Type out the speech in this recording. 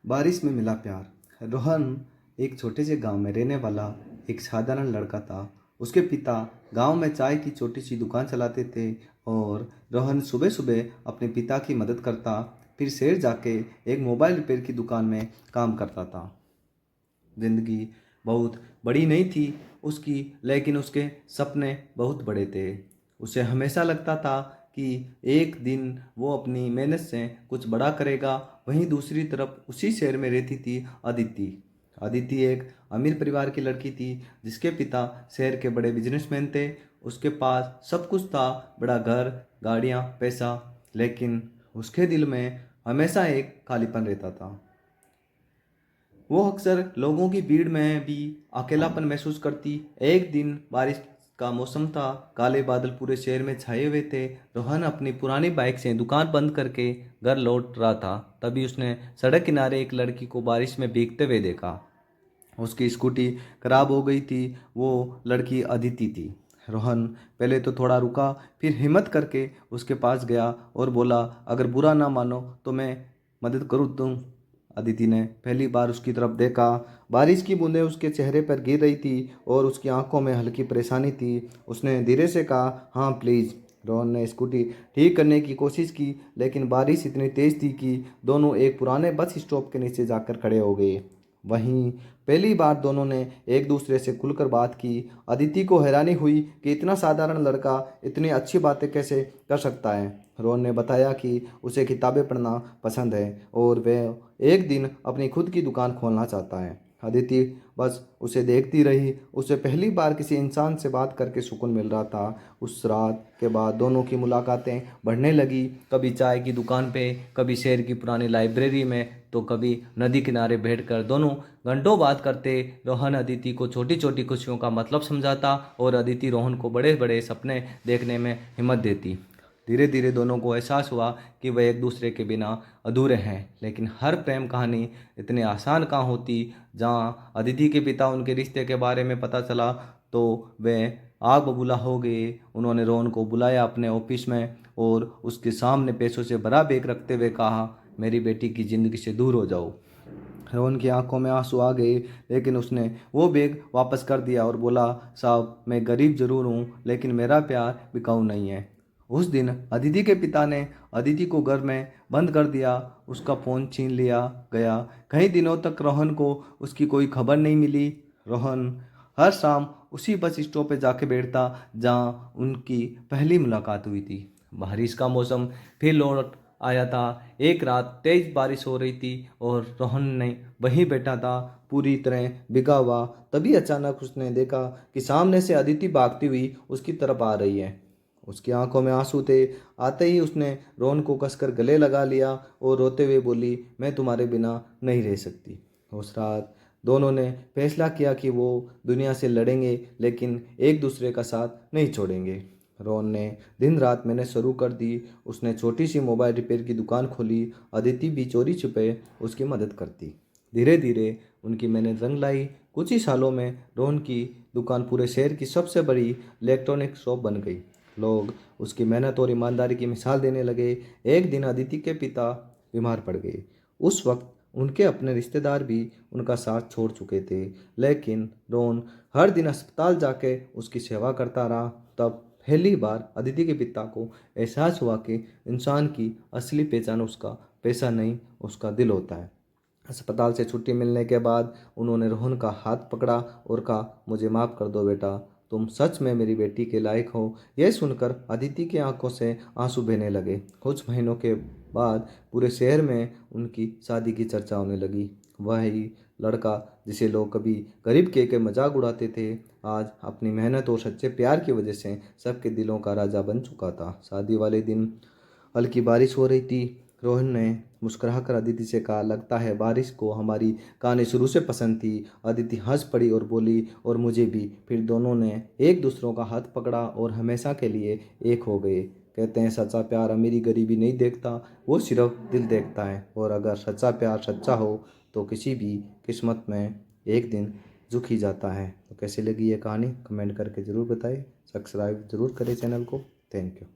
बारिश में मिला प्यार। रोहन एक छोटे से गांव में रहने वाला एक साधारण लड़का था। उसके पिता गांव में चाय की छोटी सी दुकान चलाते थे और रोहन सुबह सुबह अपने पिता की मदद करता, फिर शहर जाके एक मोबाइल रिपेयर की दुकान में काम करता था। जिंदगी बहुत बड़ी नहीं थी उसकी, लेकिन उसके सपने बहुत बड़े थे। उसे हमेशा लगता था कि एक दिन वो अपनी मेहनत से कुछ बड़ा करेगा। वहीं दूसरी तरफ उसी शहर में रहती थी अदिति। अदिति एक अमीर परिवार की लड़की थी जिसके पिता शहर के बड़े बिजनेसमैन थे। उसके पास सब कुछ था, बड़ा घर, गाड़ियाँ, पैसा, लेकिन उसके दिल में हमेशा एक खालीपन रहता था। वो अक्सर लोगों की भीड़ में भी अकेलापन महसूस करती। एक दिन बारिश का मौसम था, काले बादल पूरे शहर में छाए हुए थे। रोहन अपनी पुरानी बाइक से दुकान बंद करके घर लौट रहा था, तभी उसने सड़क किनारे एक लड़की को बारिश में भीगते हुए देखा। उसकी स्कूटी खराब हो गई थी। वो लड़की अदिति थी। रोहन पहले तो थोड़ा रुका, फिर हिम्मत करके उसके पास गया और बोला, अगर बुरा ना मानो तो मैं मदद करूँ तुम। अदिति ने पहली बार उसकी तरफ देखा। बारिश की बूंदें उसके चेहरे पर गिर रही थी और उसकी आंखों में हल्की परेशानी थी। उसने धीरे से कहा, हाँ प्लीज़। रोहन ने स्कूटी ठीक करने की कोशिश की, लेकिन बारिश इतनी तेज थी कि दोनों एक पुराने बस स्टॉप के नीचे जाकर खड़े हो गए। वहीं पहली बार दोनों ने एक दूसरे से खुलकर बात की। अदिति को हैरानी हुई कि इतना साधारण लड़का इतनी अच्छी बातें कैसे कर सकता है। रोहन ने बताया कि उसे किताबें पढ़ना पसंद है और वह एक दिन अपनी खुद की दुकान खोलना चाहता है। अदिति बस उसे देखती रही। उसे पहली बार किसी इंसान से बात करके सुकून मिल रहा था। उस रात के बाद दोनों की मुलाकातें बढ़ने लगी, कभी चाय की दुकान पे, कभी शहर की पुरानी लाइब्रेरी में, तो कभी नदी किनारे बैठकर दोनों घंटों बात करते। रोहन अदिति को छोटी छोटी खुशियों का मतलब समझाता और अदिति रोहन को बड़े बड़े सपने देखने में हिम्मत देती। धीरे धीरे दोनों को एहसास हुआ कि वे एक दूसरे के बिना अधूरे हैं। लेकिन हर प्रेम कहानी इतनी आसान कहाँ होती। जहाँ अदिति के पिता उनके रिश्ते के बारे में पता चला तो वे आग बबूला हो गए। उन्होंने रोहन को बुलाया अपने ऑफिस में और उसके सामने पैसों से भरा बैग रखते हुए कहा, मेरी बेटी की ज़िंदगी से दूर हो जाओ। रोहन की आंखों में आंसू आ गए, लेकिन उसने वो बैग वापस कर दिया और बोला, साहब मैं गरीब जरूर हूँ लेकिन मेरा प्यार बिकाऊ नहीं है। उस दिन अदिति के पिता ने अदिति को घर में बंद कर दिया। उसका फ़ोन छीन लिया गया। कई दिनों तक रोहन को उसकी कोई खबर नहीं मिली। रोहन हर शाम उसी बस स्टॉप पे जाके बैठता जहाँ उनकी पहली मुलाकात हुई थी। बारिश का मौसम फिर लौट आया था। एक रात तेज बारिश हो रही थी और रोहन ने वहीं बैठा था, पूरी तरह भीगा हुआ। तभी अचानक उसने देखा कि सामने से अदिति भागती हुई उसकी तरफ आ रही है। उसकी आंखों में आंसू थे। आते ही उसने रोहन को कसकर गले लगा लिया और रोते हुए बोली, मैं तुम्हारे बिना नहीं रह सकती। उस रात दोनों ने फैसला किया कि वो दुनिया से लड़ेंगे लेकिन एक दूसरे का साथ नहीं छोड़ेंगे। रोहन ने दिन रात मेहनत शुरू कर दी। उसने छोटी सी मोबाइल रिपेयर की दुकान खोली। अदिति भी चोरी छुपे उसकी मदद करती। धीरे धीरे उनकी मेहनत रंग लाई। कुछ ही सालों में रोहन की दुकान पूरे शहर की सबसे बड़ी इलेक्ट्रॉनिक शॉप बन गई। लोग उसकी मेहनत और ईमानदारी की मिसाल देने लगे। एक दिन अदिति के पिता बीमार पड़ गए। उस वक्त उनके अपने रिश्तेदार भी उनका साथ छोड़ चुके थे, लेकिन रोहन हर दिन अस्पताल जाके उसकी सेवा करता रहा। तब पहली बार अदिति के पिता को एहसास हुआ कि इंसान की असली पहचान उसका पैसा नहीं, उसका दिल होता है। अस्पताल से छुट्टी मिलने के बाद उन्होंने रोहन का हाथ पकड़ा और कहा, मुझे माफ़ कर दो बेटा, तुम सच में मेरी बेटी के लायक हो। यह सुनकर अदिति की आंखों से आंसू बहने लगे। कुछ महीनों के बाद पूरे शहर में उनकी शादी की चर्चा होने लगी। वही लड़का जिसे लोग कभी गरीब कह के मजाक उड़ाते थे, आज अपनी मेहनत और सच्चे प्यार की वजह से सबके दिलों का राजा बन चुका था। शादी वाले दिन हल्की बारिश हो रही थी। रोहन ने मुस्कुराकर अदिति से कहा, लगता है बारिश को हमारी कहानी शुरू से पसंद थी। अदिति हंस पड़ी और बोली, और मुझे भी। फिर दोनों ने एक दूसरों का हाथ पकड़ा और हमेशा के लिए एक हो गए। कहते हैं सच्चा प्यार अमीरी गरीबी नहीं देखता, वो सिर्फ दिल देखता है। और अगर सच्चा प्यार सच्चा हो तो किसी भी किस्मत में एक दिन झुक ही जाता है। तो कैसी लगी ये कहानी कमेंट करके ज़रूर बताएं। सब्सक्राइब ज़रूर करें चैनल को। Thank you.